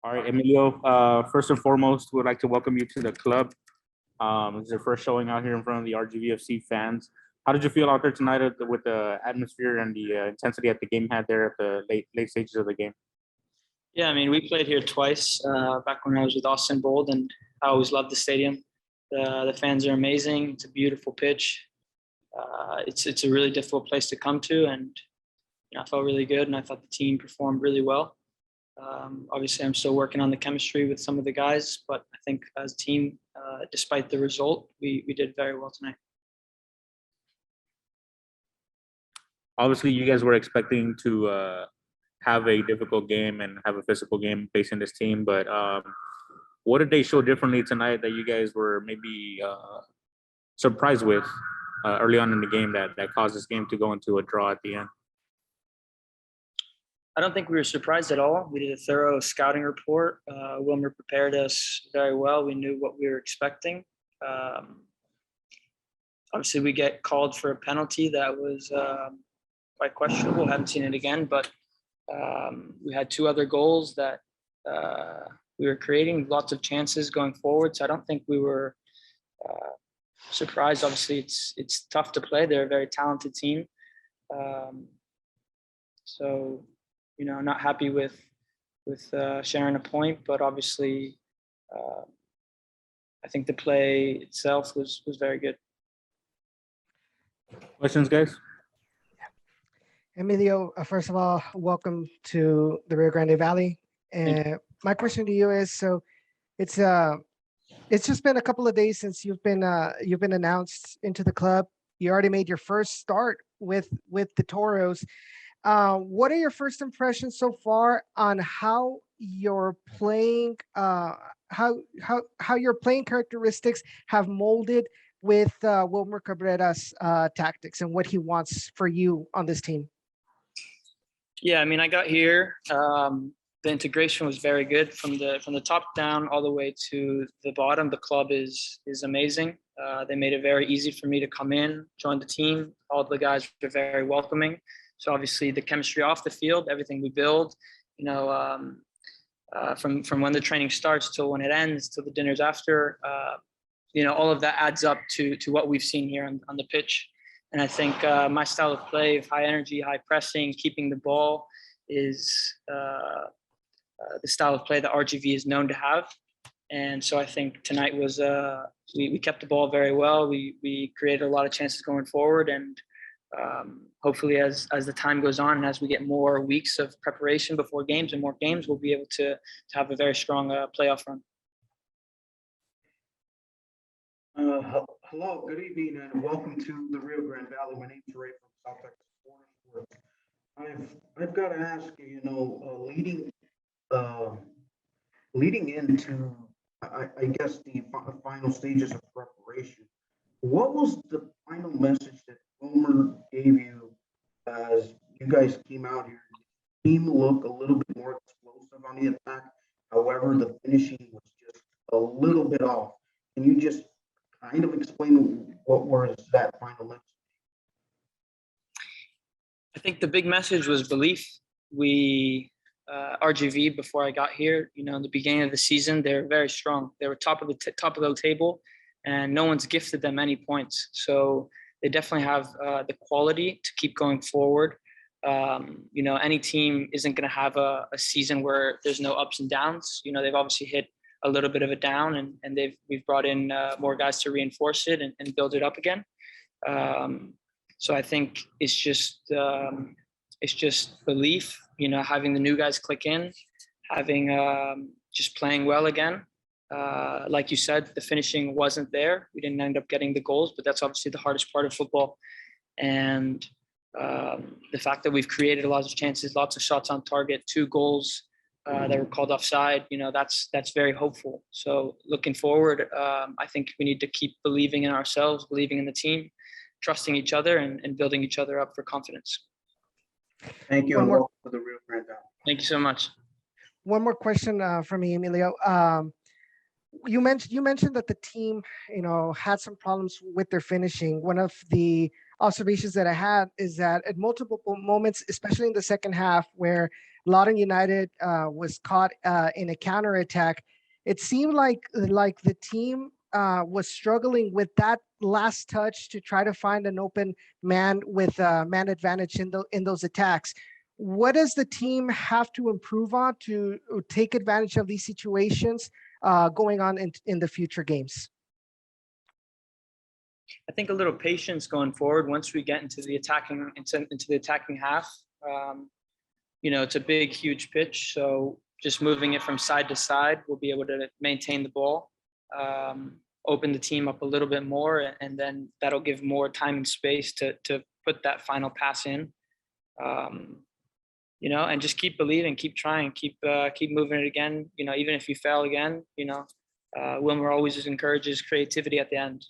All right, Emilio, first and foremost, we'd like to welcome you to the club. It's your first showing out here in front of the RGV FC fans. How did you feel out there tonight with the atmosphere and the intensity that the game had there at the late stages of the game? Yeah, I mean, we played here twice back when I was with Austin Bold, and I always loved the stadium. The fans are amazing. It's a beautiful pitch. It's a really difficult place to come to, and I felt really good, and I thought the team performed really well. Obviously, I'm still working on the chemistry with some of the guys, but I think as a team, despite the result, we did very well tonight. Obviously, you guys were expecting to have a difficult game and have a physical game facing this team, but what did they show differently tonight that you guys were maybe surprised with early on in the game that caused this game to go into a draw at the end? I don't think we were surprised at all. We did a thorough scouting report. Wilmer prepared us very well. We knew what we were expecting. Obviously, we get called for a penalty that was quite questionable. Haven't seen it again, but we had two other goals that we were creating, lots of chances going forward. So I don't think we were surprised. Obviously, it's tough to play. They're a very talented team. So, not happy with sharing a point, but obviously, I think the play itself was very good. Questions, guys? Emilio, first of all, welcome to the Rio Grande Valley. And my question to you is: so it's just been a couple of days since you've been announced into the club. You already made your first start with the Toros. What are your first impressions so far on how your playing how your playing characteristics have molded with Wilmer Cabrera's tactics and what he wants for you on this team? Yeah, I mean, I got here. The integration was very good from the top down all the way to the bottom. The club is amazing. They made it very easy for me to come in, join the team. All the guys were very welcoming. So obviously the chemistry off the field, everything we build, from when the training starts till when it ends, till the dinners after, all of that adds up to what we've seen here on the pitch. And I think my style of play of high energy, high pressing, keeping the ball is the style of play that RGV is known to have. And so I think tonight was we kept the ball very well. We created a lot of chances going forward, and hopefully as the time goes on and as we get more weeks of preparation before games and more games, we'll be able to have a very strong playoff run. Hello, good evening, and welcome to the Rio Grande Valley. My name's Ray from South Texas Sports. I've got to ask you, leading into I guess the final stages of preparation, what was the final message that Wilmer gave you as you guys came out here? The team looked a little bit more explosive on the attack. However, the finishing was just a little bit off. Can you just kind of explain what was that final message? I think the big message was belief. RGV, before I got here, in the beginning of the season, they were very strong. They were top of the table, and no one's gifted them any points. So they definitely have the quality to keep going forward. Any team isn't going to have a season where there's no ups and downs. They've obviously hit a little bit of a down, and we've brought in more guys to reinforce it and build it up again. So I think it's just belief. Having the new guys click in, having just playing well again. Like you said, the finishing wasn't there. We didn't end up getting the goals, but that's obviously the hardest part of football. And the fact that we've created a lot of chances, lots of shots on target, 2 goals that were called offside, that's very hopeful. So looking forward, I think we need to keep believing in ourselves, believing in the team, trusting each other, and building each other up for confidence. Thank you. And welcome to the Rio Grande Valley. Thank you so much. One more question from me, Emilio. You mentioned that the team, had some problems with their finishing. One of the observations that I had is that at multiple moments, especially in the second half, where Loudoun United was caught in a counterattack, it seemed like the team was struggling with that last touch to try to find an open man with man advantage in those attacks. What does the team have to improve on to take advantage of these situations going on in the future games? I think a little patience going forward once we get into the attacking half. It's a big, huge pitch, so just moving it from side to side, we'll be able to maintain the ball, open the team up a little bit more, and then that'll give more time and space to put that final pass in. And just keep believing, keep trying, keep moving it again. Even if you fail again, Wilmer always encourages creativity at the end.